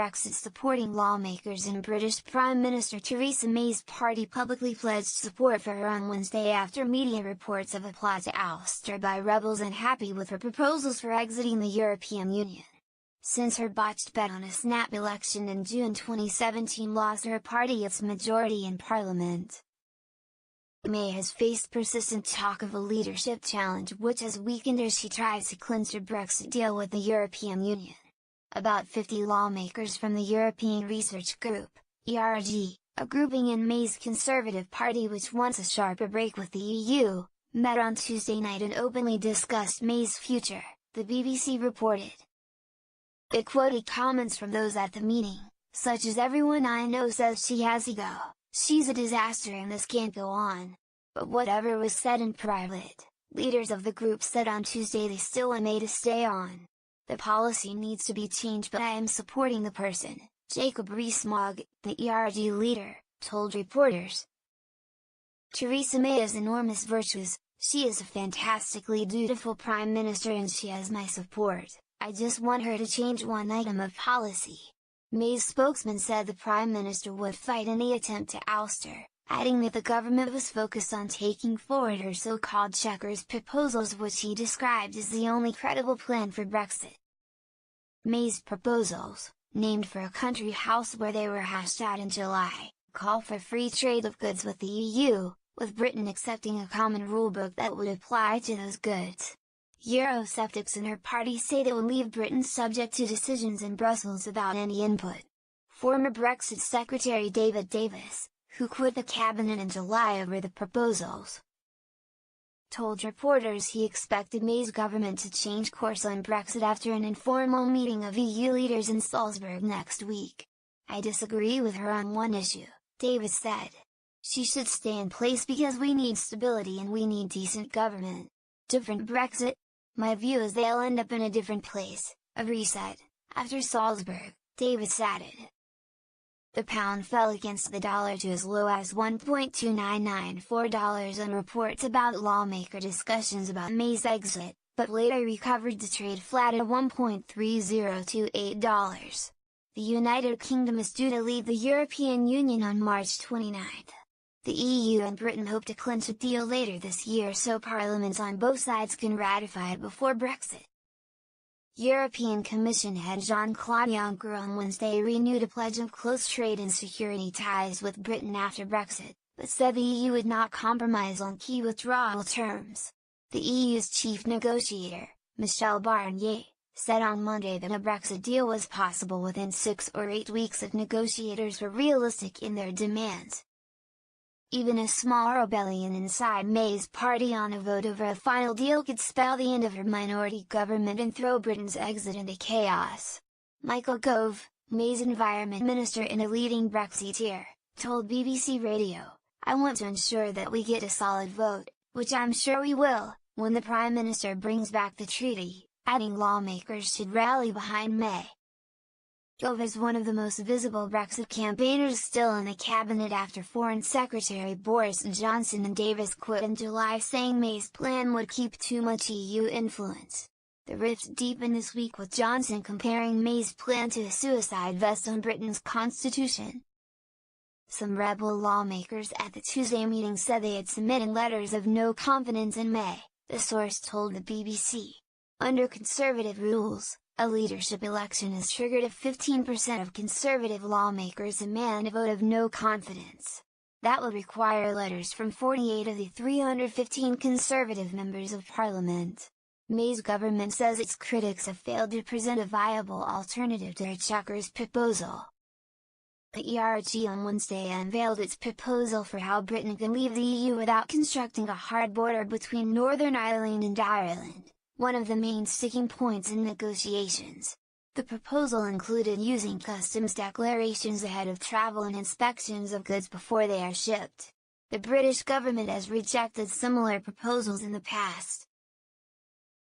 Brexit-supporting lawmakers and British Prime Minister Theresa May's party publicly pledged support for her on Wednesday after media reports of a plot to oust her by rebels unhappy with her proposals for exiting the European Union. Since her botched bet on a snap election in June 2017 lost her party its majority in Parliament, May has faced persistent talk of a leadership challenge which has weakened as she tries to clinch her Brexit deal with the European Union. About 50 lawmakers from the European Research Group, ERG, a grouping in May's Conservative Party which wants a sharper break with the EU, met on Tuesday night and openly discussed May's future, the BBC reported. It quoted comments from those at the meeting, such as "Everyone I know says she has to go, she's a disaster and this can't go on." But whatever was said in private, leaders of the group said on Tuesday they still want May to stay on. "The policy needs to be changed but I am supporting the person," Jacob Rees-Mogg, the ERG leader, told reporters. "Theresa May has enormous virtues, she is a fantastically dutiful Prime Minister and she has my support, I just want her to change one item of policy." May's spokesman said the Prime Minister would fight any attempt to oust her, adding that the government was focused on taking forward her so-called Chequers proposals which he described as the only credible plan for Brexit. May's proposals, named for a country house where they were hashed out in July, call for free trade of goods with the EU, with Britain accepting a common rulebook that would apply to those goods. Eurosceptics in her party say they will leave Britain subject to decisions in Brussels about any input. Former Brexit Secretary David Davis, who quit the cabinet in July over the proposals, told reporters he expected May's government to change course on Brexit after an informal meeting of EU leaders in Salzburg next week. "I disagree with her on one issue," Davis said. "She should stay in place because we need stability and we need decent government. Different Brexit? My view is they'll end up in a different place," Rees said. After Salzburg, Davis added. The pound fell against the dollar to as low as $1.2994 on reports about lawmaker discussions about May's exit, but later recovered to trade flat at $1.3028. The United Kingdom is due to leave the European Union on March 29. The EU and Britain hope to clinch a deal later this year so parliaments on both sides can ratify it before Brexit. European Commission head Jean-Claude Juncker on Wednesday renewed a pledge of close trade and security ties with Britain after Brexit, but said the EU would not compromise on key withdrawal terms. The EU's chief negotiator, Michel Barnier, said on Monday that a Brexit deal was possible within 6 or 8 weeks if negotiators were realistic in their demands. Even a small rebellion inside May's party on a vote over a final deal could spell the end of her minority government and throw Britain's exit into chaos. Michael Gove, May's environment minister and a leading Brexiteer, told BBC Radio, "I want to ensure that we get a solid vote, which I'm sure we will, when the Prime Minister brings back the treaty," adding lawmakers should rally behind May. Gove is one of the most visible Brexit campaigners still in the cabinet after Foreign Secretary Boris Johnson and Davis quit in July saying May's plan would keep too much EU influence. The rift deepened this week with Johnson comparing May's plan to a suicide vest on Britain's constitution. Some rebel lawmakers at the Tuesday meeting said they had submitted letters of no confidence in May, the source told the BBC. Under Conservative rules, a leadership election is triggered if 15% of Conservative lawmakers demand a vote of no confidence. That would require letters from 48 of the 315 Conservative members of Parliament. May's government says its critics have failed to present a viable alternative to her Chequers proposal. The ERG on Wednesday unveiled its proposal for how Britain can leave the EU without constructing a hard border between Northern Ireland and Ireland, one of the main sticking points in negotiations. The proposal included using customs declarations ahead of travel and inspections of goods before they are shipped. The British government has rejected similar proposals in the past.